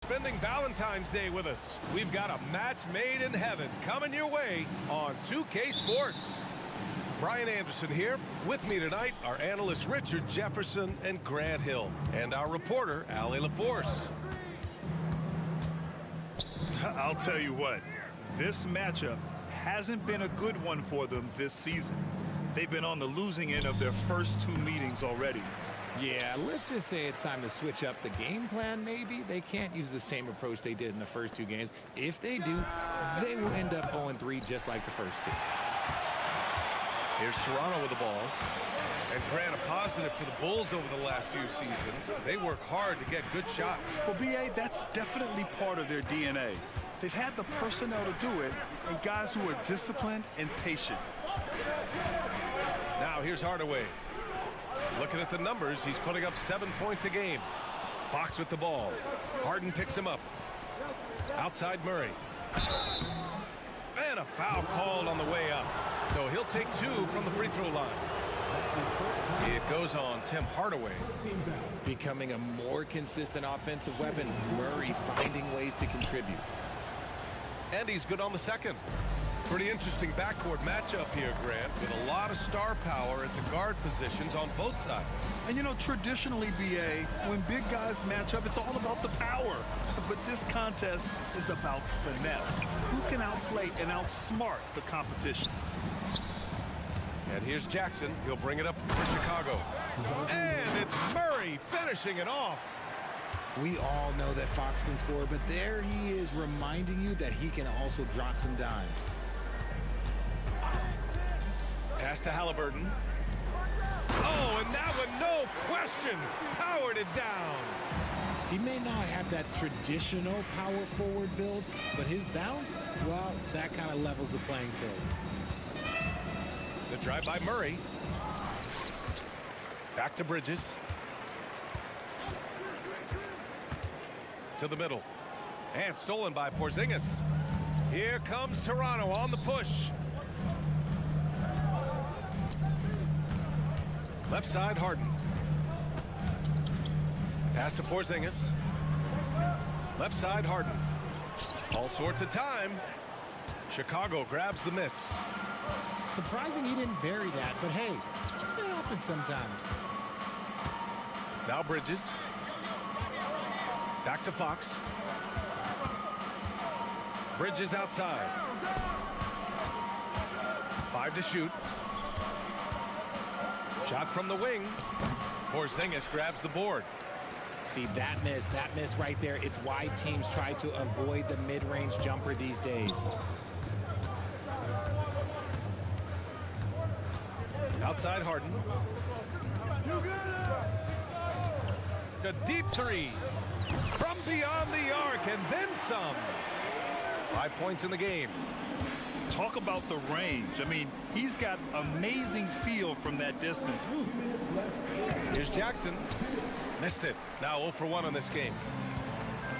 Spending Valentine's Day with us. We've got a match made in heaven coming your way on 2K Sports. Brian Anderson here. With me tonight are analysts Richard Jefferson and Grant Hill, and our reporter, Allie LaForce. I'll tell you what, this matchup hasn't been a good one for them this season. They've been on the losing end of their first two meetings already. Yeah, let's just say it's time to switch up the game plan, maybe. They can't use the same approach they did in the first two games. If they do, they will end up 0-3 just like the first two. Here's Toronto with the ball. And Grant, a positive for the Bulls over the last few seasons. They work hard to get good shots. Well, B.A., that's definitely part of their DNA. They've had the personnel to do it, and guys who are disciplined and patient. Now here's Hardaway. Looking at the numbers, he's putting up 7 points a game. Fox with the ball. Harden picks him up. Outside Murray. And a foul called on the way up. So he'll take 2 from the free throw line. It goes on Tim Hardaway. Becoming a more consistent offensive weapon. Murray finding ways to contribute. And he's good on the second. Pretty interesting backcourt matchup here, Grant, with a lot of star power at the guard positions on both sides. And, you know, traditionally, B.A., when big guys match up, it's all about the power. But this contest is about finesse. Who can outplay and outsmart the competition? And here's Jackson. He'll bring it up for Chicago. And it's Murray finishing it off. We all know that Fox can score, but there he is reminding you that he can also drop some dimes. Pass to Halliburton. Oh, and that one, no question, powered it down. He may not have that traditional power forward build, but his bounce, well, that kind of levels the playing field. The drive by Murray. Back to Bridges. To the middle. And stolen by Porzingis. Here comes Toronto on the push. Left side, Harden. Pass to Porzingis. Left side, Harden. All sorts of time. Chicago grabs the miss. Surprising he didn't bury that, but hey, it happens sometimes. Now Bridges. Back to Fox. Bridges outside. 5 to shoot. Shot from the wing. Porzingis grabs the board. See, that miss right there, it's why teams try to avoid the mid-range jumper these days. Outside Harden. A deep three. From beyond the arc and then some. 5 points in the game. Talk about the range. I mean, he's got amazing feel from that distance. Woo. Here's Jackson. Missed it. Now 0 for 1 on this game.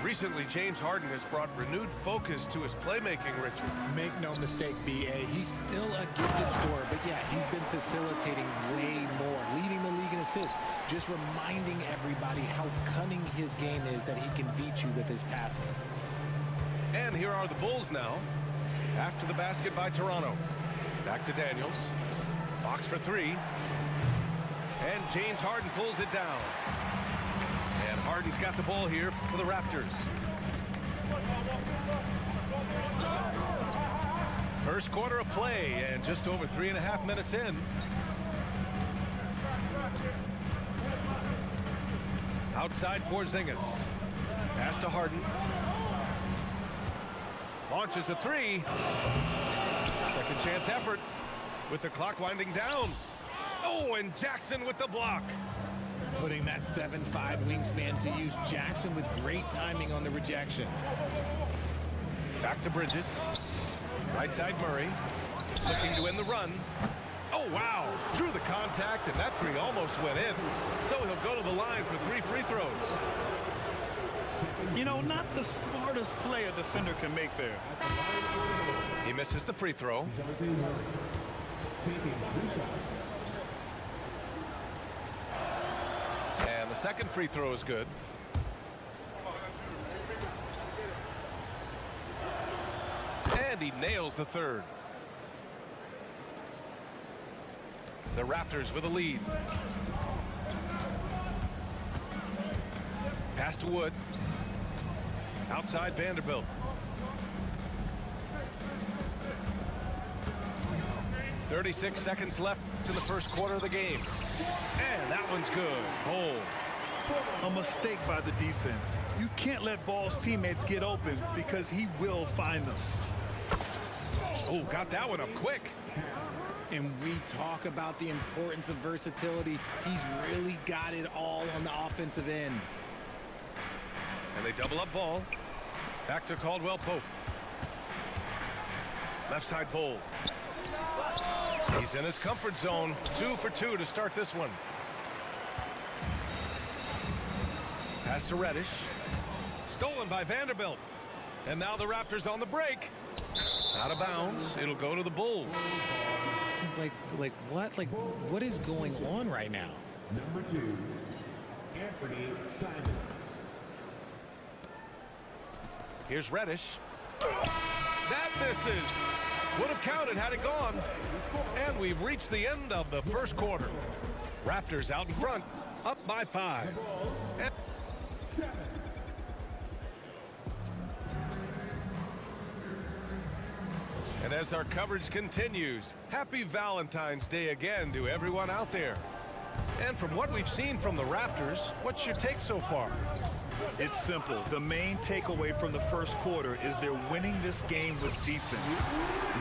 Recently, James Harden has brought renewed focus to his playmaking, Richard. Make no mistake, B.A., he's still a gifted scorer, but yeah, he's been facilitating way more, leading the league in assists, just reminding everybody how cunning his game is, that he can beat you with his passing. And here are the Bulls now. After the basket by Toronto. Back to Daniels. Fox for 3. And James Harden pulls it down. And Harden's got the ball here for the Raptors. First quarter of play and just over 3.5 minutes in. Outside Porzingis. Pass to Harden. Launches a 3. Second chance effort with the clock winding down. Oh, and Jackson with the block. Putting that 7'5" wingspan to use. Jackson with great timing on the rejection. Back to Bridges. Right side Murray. Looking to end the run. Oh, wow. Drew the contact, and that three almost went in. So he'll go to the line for 3 free throws. You know, not the smartest play a defender can make there. He misses the free throw. And the second free throw is good. And he nails the third. The Raptors with a lead. Pass to Wood. Outside Vanderbilt. 36 seconds left to the first quarter of the game. And that one's good. Hole. A mistake by the defense. You can't let Ball's teammates get open because he will find them. Oh, got that one up quick. And we talk about the importance of versatility. He's really got it all on the offensive end. And they double up Ball. Back to Caldwell Pope. Left side Bowl. He's in his comfort zone. 2 for 2 to start this one. Pass to Reddish. Stolen by Vanderbilt. And now the Raptors on the break. Out of bounds. It'll go to the Bulls. Like what? Like, what is going on right now? Number 2, Anthony Simons. Here's Reddish. That misses. Would have counted had it gone. And we've reached the end of the first quarter. Raptors out in front, up by 5. And as our coverage continues, happy Valentine's Day again to everyone out there. And from what we've seen from the Raptors, what's your take so far? It's simple. The main takeaway from the first quarter is they're winning this game with defense.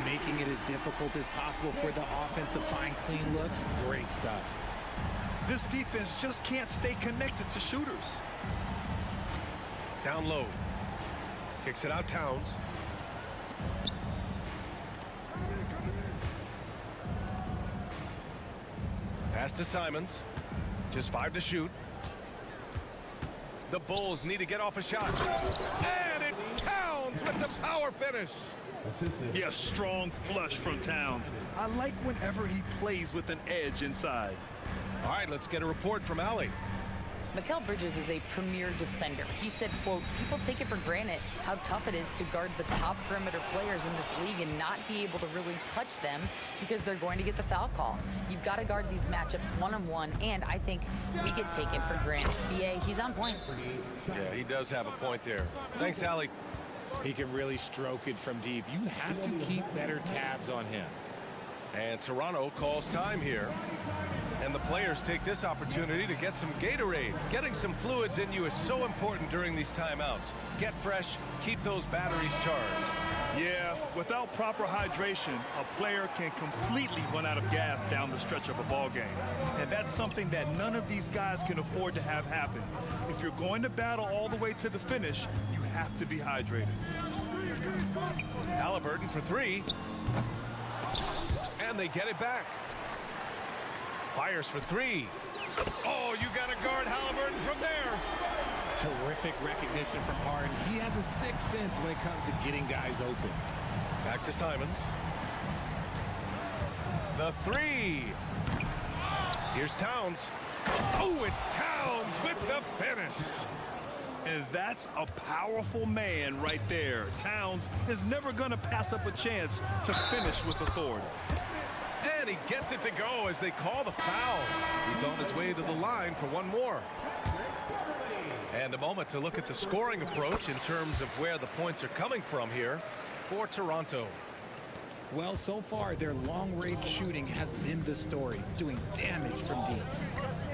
Making it as difficult as possible for the offense to find clean looks. Great stuff. This defense just can't stay connected to shooters. Down low. Kicks it out Towns. Pass to Simons. Just 5 to shoot. The Bulls need to get off a shot. And it's Towns with the power finish. Yeah, strong flush from Towns. I like whenever he plays with an edge inside. All right, let's get a report from Allie. Mikal Bridges is a premier defender. He said, quote, people take it for granted how tough it is to guard the top perimeter players in this league and not be able to really touch them because they're going to get the foul call. You've got to guard these matchups one-on-one, and I think we get taken for granted. BA, he's on point. Yeah, he does have a point there. Thanks, Allie. He can really stroke it from deep. You have to keep better tabs on him. And Toronto calls time here. And the players take this opportunity to get some Gatorade. Getting some fluids in you is so important during these timeouts. Get fresh, keep those batteries charged. Yeah, without proper hydration, a player can completely run out of gas down the stretch of a ball game. And that's something that none of these guys can afford to have happen. If you're going to battle all the way to the finish, you have to be hydrated. Halliburton for 3. And they get it back. Fires for 3. Oh, you got to guard Halliburton from there. Terrific recognition from Harden. He has a sixth sense when it comes to getting guys open. Back to Simons. The 3. Here's Towns. Oh, it's Towns with the finish. And that's a powerful man right there. Towns is never going to pass up a chance to finish with authority. And he gets it to go as they call the foul. He's on his way to the line for one more. And a moment to look at the scoring approach in terms of where the points are coming from here for Toronto. Well, so far, their long-range shooting has been the story, doing damage from deep.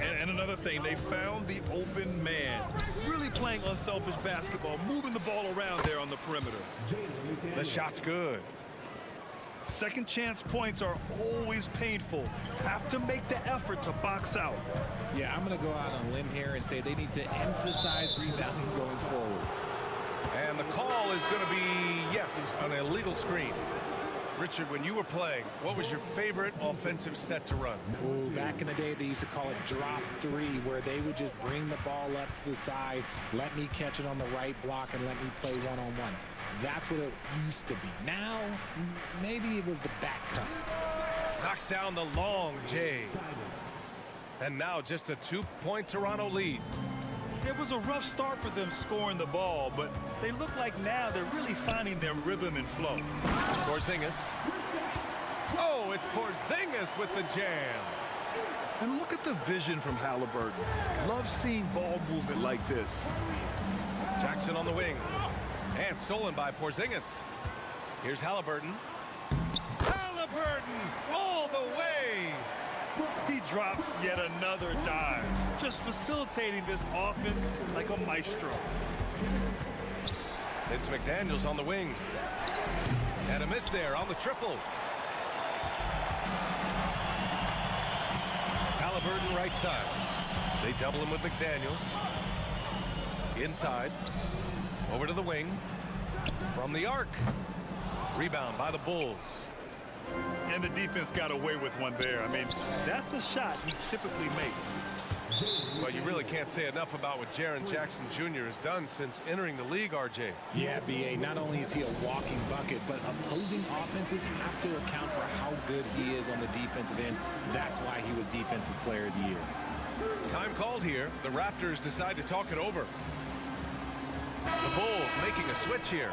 And another thing, they found the open man. Really playing unselfish basketball, moving the ball around there on the perimeter. The shot's good. Second chance points are always painful. Have to make the effort to box out. Yeah, I'm going to go out on a limb here and say they need to emphasize rebounding going forward. And the call is going to be, yes, an illegal screen. Richard, when you were playing, what was your favorite offensive set to run? Ooh, back in the day, they used to call it drop three, where they would just bring the ball up to the side, let me catch it on the right block, and let me play one-on-one. That's what it used to be. Now, maybe it was the back cut. Knocks down the long J. And now just a 2-point Toronto lead. It was a rough start for them scoring the ball, but they look like now they're really finding their rhythm and flow. Porzingis. Oh, it's Porzingis with the jam. And look at the vision from Halliburton. Love seeing ball movement like this. Jackson on the wing. And stolen by Porzingis. Here's Halliburton. Halliburton all the way. He drops yet another dime, just facilitating this offense like a maestro. It's McDaniels on the wing. And a miss there on the triple. Halliburton right side. They double him with McDaniels. Inside. Over to the wing. From the arc. Rebound by the Bulls. And the defense got away with one there. I mean, that's a shot he typically makes. Well, you really can't say enough about what Jaren Jackson Jr. has done since entering the league, RJ. Yeah, B.A., not only is he a walking bucket, but opposing offenses have to account for how good he is on the defensive end. That's why he was Defensive Player of the Year. Time called here. The Raptors decide to talk it over. The Bulls making a switch here.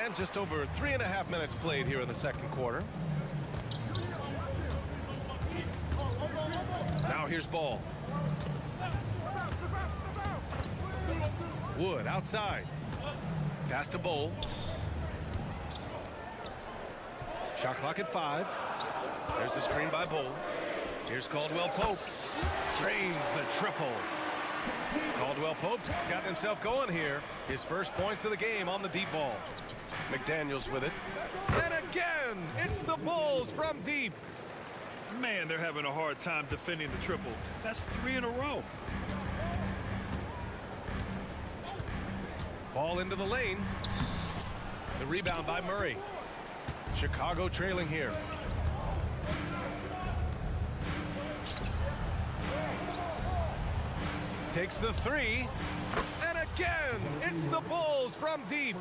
And just over 3.5 minutes played here in the second quarter. Now here's Ball. Wood outside. Pass to Bull. Shot clock at 5. There's the screen by Bull. Here's Caldwell Pope. Drains the triple. Caldwell Pope's got himself going here. His first points of the game on the deep ball. McDaniels with it. And again, it's the Bulls from deep. Man, they're having a hard time defending the triple. That's 3 in a row. Ball into the lane. The rebound by Murray. Chicago trailing here. Takes the 3. And again, it's the Bulls from deep.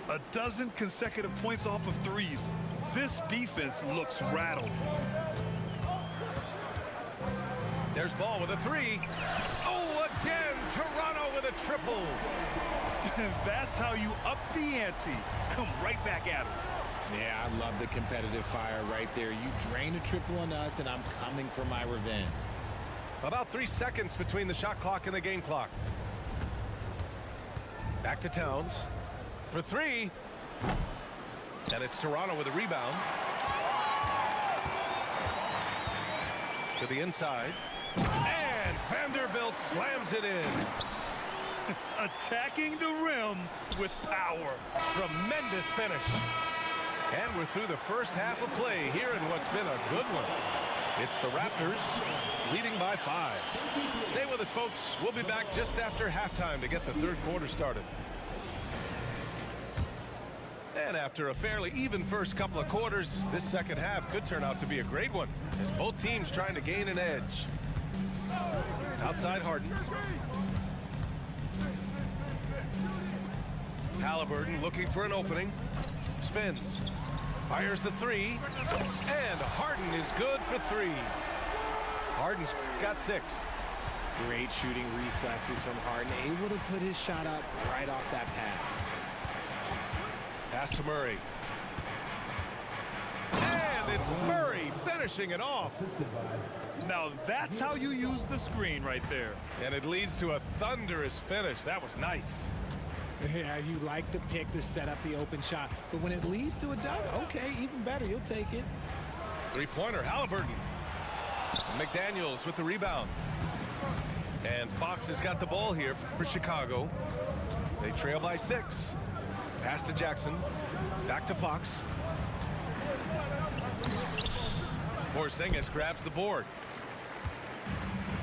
A dozen consecutive points off of threes. This defense looks rattled. There's Ball with a 3. Oh, again, Toronto with a triple. That's how you up the ante. Come right back at it. Yeah, I love the competitive fire right there. You drain a triple on us, and I'm coming for my revenge. About 3 seconds between the shot clock and the game clock. Back to Towns for 3. And it's Toronto with a rebound. To the inside. And Vanderbilt slams it in. Attacking the rim with power. Tremendous finish. And we're through the first half of play here in what's been a good one. It's the Raptors leading by 5. Stay with us, folks. We'll be back just after halftime to get the third quarter started. And after a fairly even first couple of quarters, this second half could turn out to be a great one as both teams trying to gain an edge. Outside Harden. Halliburton looking for an opening. Spins. Fires the 3. And Harden is good for 3. Harden's got 6. Great shooting reflexes from Harden, able to put his shot up right off that pass. Pass to Murray. And it's Murray finishing it off. Now that's how you use the screen right there. And it leads to a thunderous finish. That was nice. Yeah, you like the pick to set up the open shot, but when it leads to a dunk, okay, even better, you'll take it. Three-pointer, Halliburton. McDaniels with the rebound. And Fox has got the ball here for Chicago. They trail by 6. Pass to Jackson. Back to Fox. Porzingis grabs the board.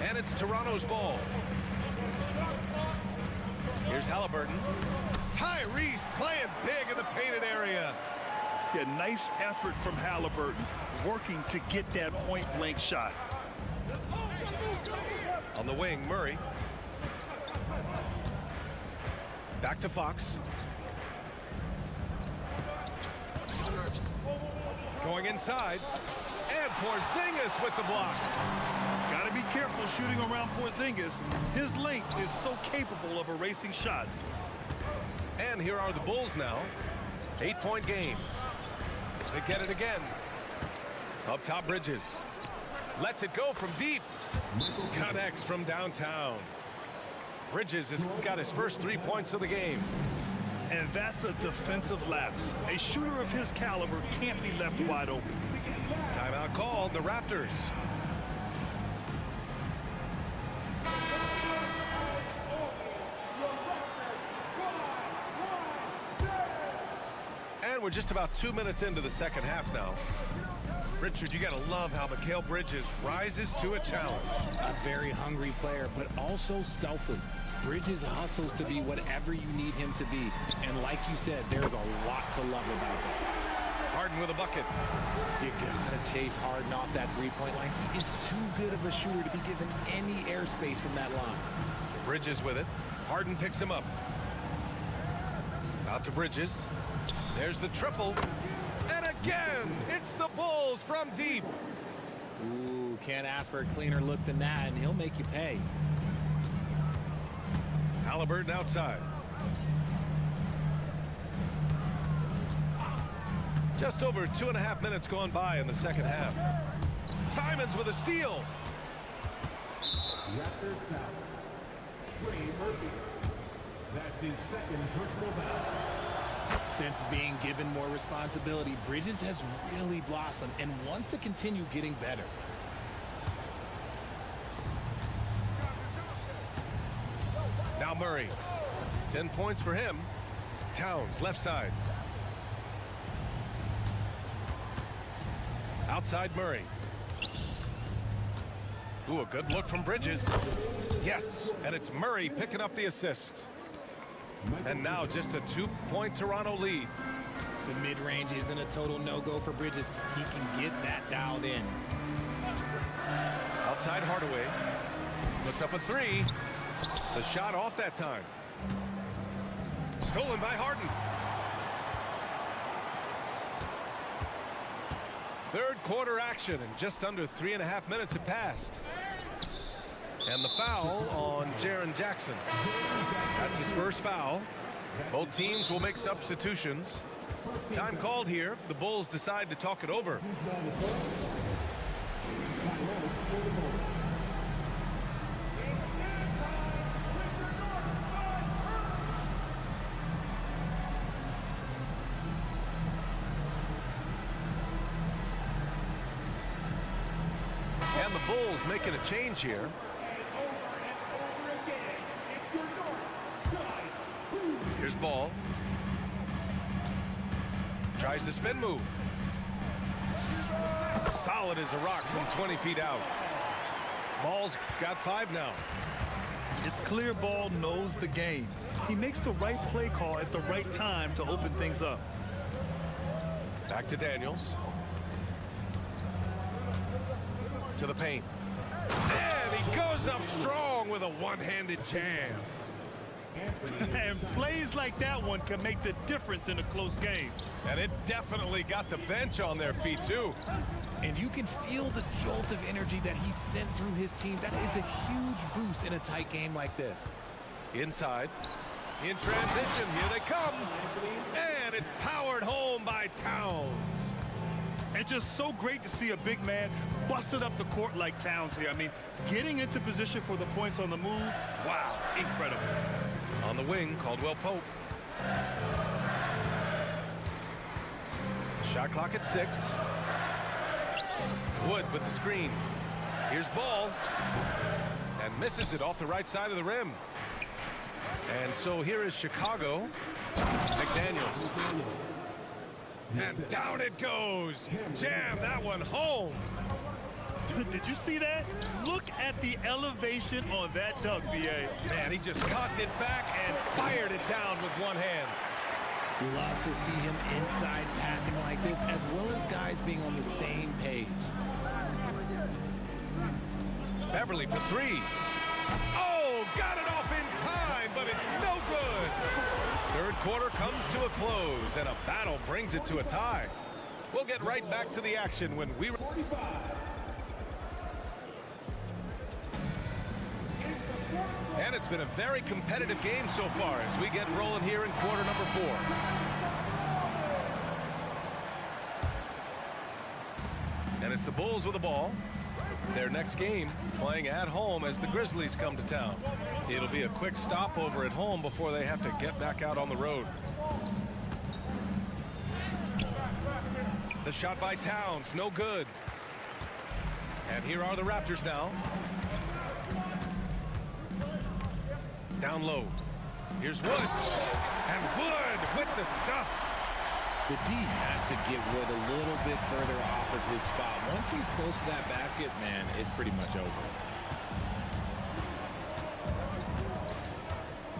And it's Toronto's ball. Here's Halliburton. Tyrese playing big in the painted area. Yeah, nice effort from Halliburton, working to get that point-blank shot. On the wing, Murray. Back to Fox. Going inside. And Porzingis with the block. Got to be careful shooting around Porzingis. His length is so capable of erasing shots. And here are the Bulls now. 8-point game. They get it again. Up top, Bridges. Lets it go from deep. Connects from downtown. Bridges has got his first 3 points of the game. And that's a defensive lapse. A shooter of his caliber can't be left wide open. Timeout called, the Raptors. And we're just about 2 minutes into the second half now. Richard, you got to love how Mikal Bridges rises to a challenge. A very hungry player, but also selfless. Bridges hustles to be whatever you need him to be. And like you said, there's a lot to love about that. Harden with a bucket. You gotta chase Harden off that three-point line. He is too good of a shooter to be given any airspace from that line. Bridges with it. Harden picks him up. Out to Bridges. There's the triple. And again, it's the Bulls from deep. Ooh, can't ask for a cleaner look than that, and he'll make you pay. Halliburton outside. Just over 2.5 minutes gone by in the second half. Simons with a steal. Raptors foul. Trey Murphy. That's his second personal foul. Since being given more responsibility, Bridges has really blossomed and wants to continue getting better. Now Murray. 10 points for him. Towns left side. Outside Murray. Ooh, a good look from Bridges. Yes, and it's Murray picking up the assist. And now just a 2-point Toronto lead. The mid-range isn't a total no-go for Bridges. He can get that dialed in. Outside Hardaway. Puts up a three. The shot off that time. Stolen by Harden. Third quarter action, and just under 3.5 minutes have passed. And the foul on Jaren Jackson. That's his first foul. Both teams will make substitutions. Time called here. The Bulls decide to talk it over. And the Bulls making a change here. Here's Ball. Tries the spin move. Solid as a rock from 20 feet out. Ball's got 5 now. It's clear Ball knows the game. He makes the right play call at the right time to open things up. Back to Daniels. To the paint. And he goes up strong with a one-handed jam. And plays like that one can make the difference in a close game. And it definitely got the bench on their feet, too. And you can feel the jolt of energy that he sent through his team. That is a huge boost in a tight game like this. Inside. In transition, here they come. And it's powered home by Towns. And just so great to see a big man busted up the court like Towns here. I mean, getting into position for the points on the move, wow, incredible. On the wing, Caldwell Pope. Shot clock at 6. Wood with the screen. Here's Ball. And misses it off the right side of the rim. And so here is Chicago. McDaniels. And down it goes. Jam that one home. Did you see that? Look at the elevation on that dunk, B.A. Man, he just cocked it back and fired it down with one hand. Love to see him inside passing like this, as well as guys being on the same page. Beverly for three. Oh, got it off in time, but it's no good. Third quarter comes to a close, and a battle brings it to a tie. We'll get right back to the action when we... And it's been a very competitive game so far as we get rolling here in quarter number 4. And it's the Bulls with the ball. Their next game playing at home as the Grizzlies come to town. It'll be a quick stopover at home before they have to get back out on the road. The shot by Towns, no good. And here are the Raptors now. Down low. Here's Wood. And Wood with the stuff. The D has to get Wood a little bit further off of his spot. Once he's close to that basket, man, it's pretty much over.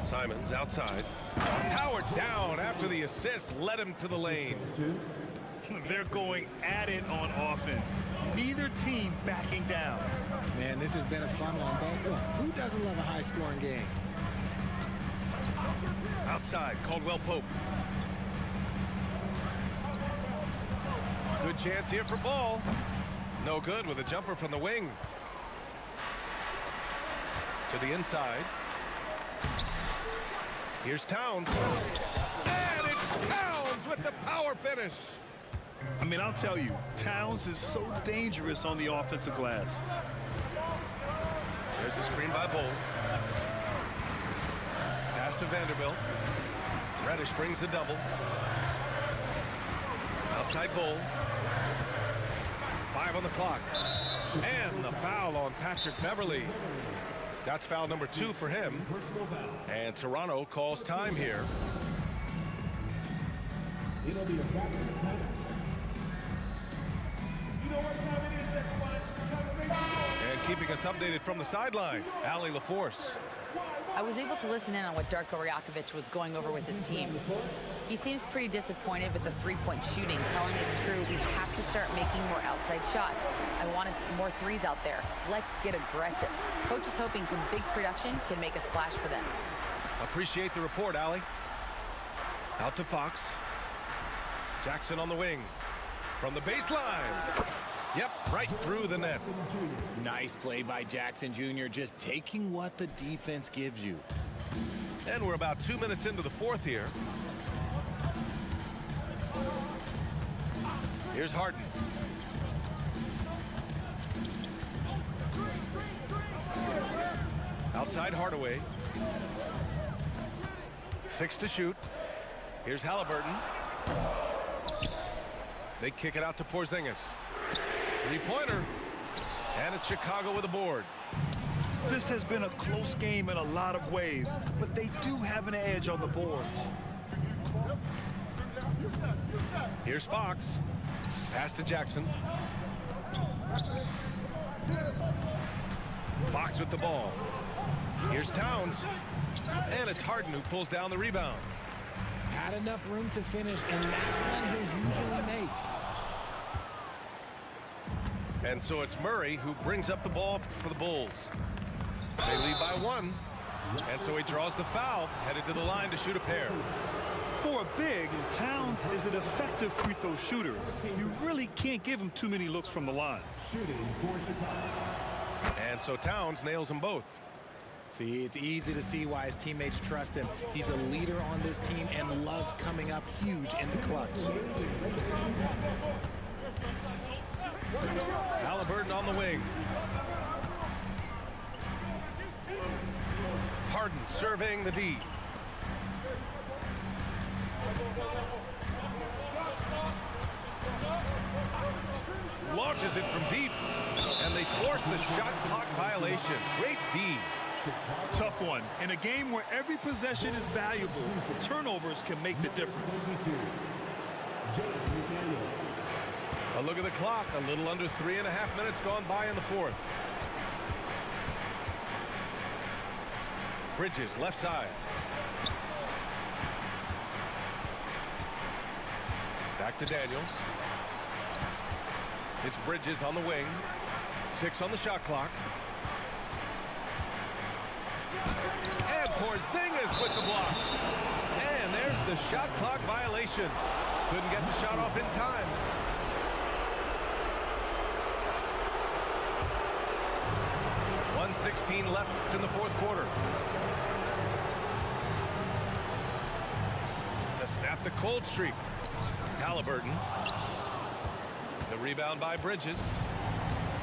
Simons outside. Powered down after the assist led him to the lane. They're going at it on offense. Neither team backing down. Man, this has been a fun one, but look, who doesn't love a high-scoring game? Outside, Caldwell Pope. Good chance here for Ball. No good with a jumper from the wing. To the inside. Here's Towns. And it's Towns with the power finish. I mean, I'll tell you, Towns is so dangerous on the offensive glass. There's a screen by Ball. Pass to Vanderbilt. Reddish brings the double. Outside Ball. 5 on the clock. And the foul on Patrick Beverly. That's foul number 2 for him. And Toronto calls time here. It'll be a practice time. You know what time it is, everyone? And keeping us updated from the sideline, Allie LaForce. I was able to listen in on what Darko Rajakovic was going over with his team. He seems pretty disappointed with the three-point shooting, telling his crew we have to start making more outside shots. I want to see more threes out there. Let's get aggressive. Coach is hoping some big production can make a splash for them. Appreciate the report, Allie. Out to Fox. Jackson on the wing. From the baseline. Yep, right through the net. Nice play by Jackson Jr., just taking what the defense gives you. And we're about 2 minutes into the fourth here. Here's Harden. Outside Hardaway. 6 to shoot. Here's Halliburton. They kick it out to Porzingis. Three-pointer. And it's Chicago with a board. This has been a close game in a lot of ways, but they do have an edge on the boards. Here's Fox. Pass to Jackson. Fox with the ball. Here's Towns. And it's Harden who pulls down the rebound. Had enough room to finish, and that's what he'll usually make. And so it's Murray who brings up the ball for the Bulls. They lead by 1. And so he draws the foul, headed to the line to shoot a pair. For a big, Towns is an effective free throw shooter. You really can't give him too many looks from the line. And so Towns nails them both. See, it's easy to see why his teammates trust him. He's a leader on this team and loves coming up huge in the clutch. Halliburton on the wing. Harden surveying the D. Launches it from deep. And they force the shot clock violation. Great D. Tough one. In a game where every possession is valuable, turnovers can make the difference. A look at the clock. A little under 3.5 minutes gone by in the fourth. Bridges, left side. Back to Daniels. It's Bridges on the wing. 6 on the shot clock. And Porzingis with the block. And there's the shot clock violation. Couldn't get the shot off in time. .116 left in the fourth quarter. To snap the cold streak. Halliburton. The rebound by Bridges.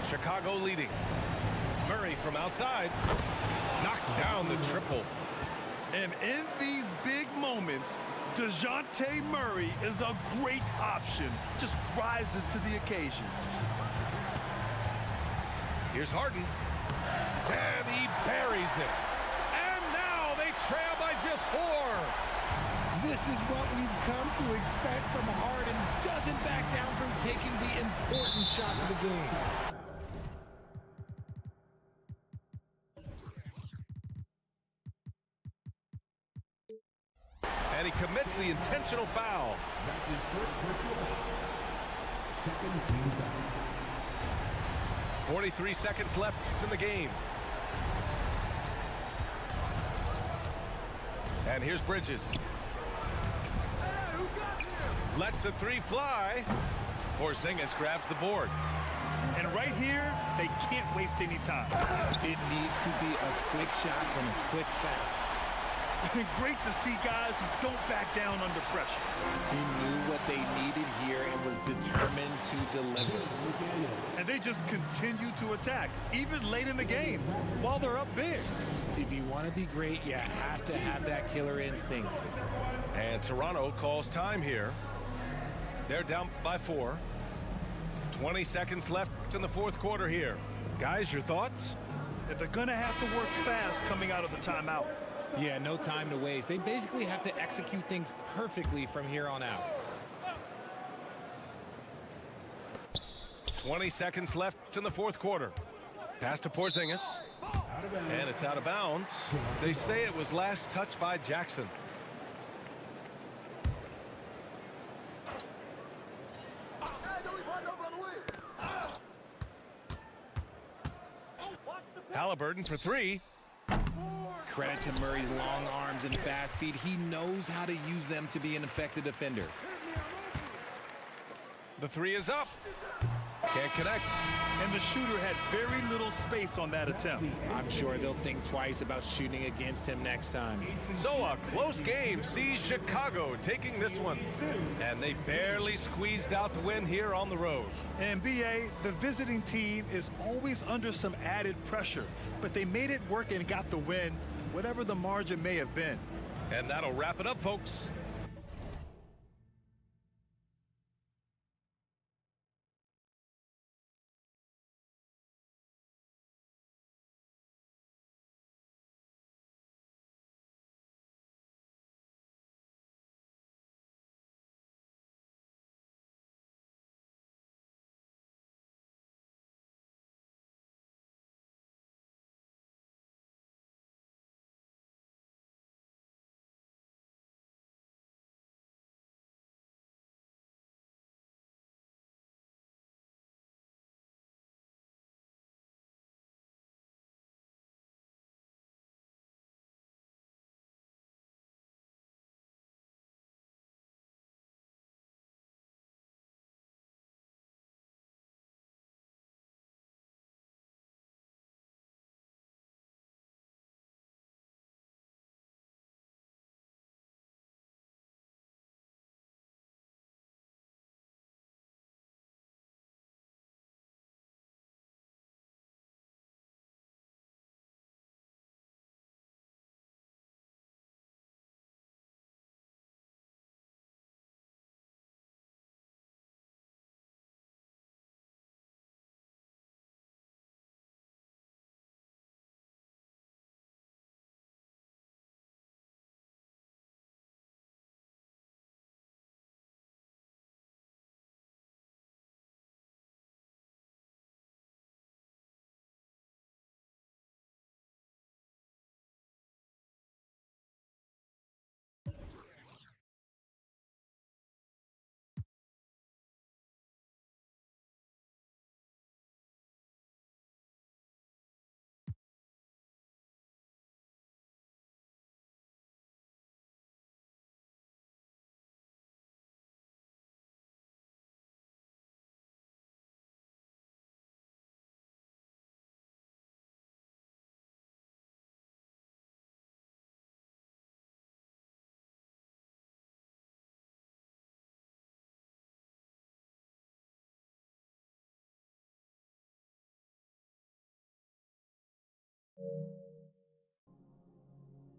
Chicago leading. Murray from outside. Knocks down the triple. And in these big moments, DeJounte Murray is a great option. Just rises to the occasion. Here's Harden. And he buries it. And now they trail by just 4. This is what we've come to expect from Harden. Doesn't back down from taking the important shots of the game. And he commits the intentional foul. That's his first personal foul. Second team foul. 43 seconds left in the game. And here's Bridges. Lets the 3 fly. Porzingis grabs the board. And right here, they can't waste any time. It needs to be a quick shot and a quick foul. Great to see guys who don't back down under pressure. He knew what they needed here and was determined to deliver. And they just continue to attack, even late in the game, while they're up big. If you want to be great, you have to have that killer instinct. And Toronto calls time here. They're down by 4. 20 seconds left in the fourth quarter here. Guys, your thoughts? If they're going to have to work fast coming out of the timeout. Yeah, no time to waste. They basically have to execute things perfectly from here on out. 20 seconds left in the fourth quarter. Pass to Porzingis. And it's out of bounds. They say it was last touched by Jackson. Halliburton for 3. Credit to Murray's long arms and fast feet. He knows how to use them to be an effective defender. The 3 is up. Can't connect. And the shooter had very little space on that attempt. I'm sure they'll think twice about shooting against him next time. So a close game sees Chicago taking this one. And they barely squeezed out the win here on the road. And BA, the visiting team is always under some added pressure, but they made it work and got the win, whatever the margin may have been. And that'll wrap it up, folks.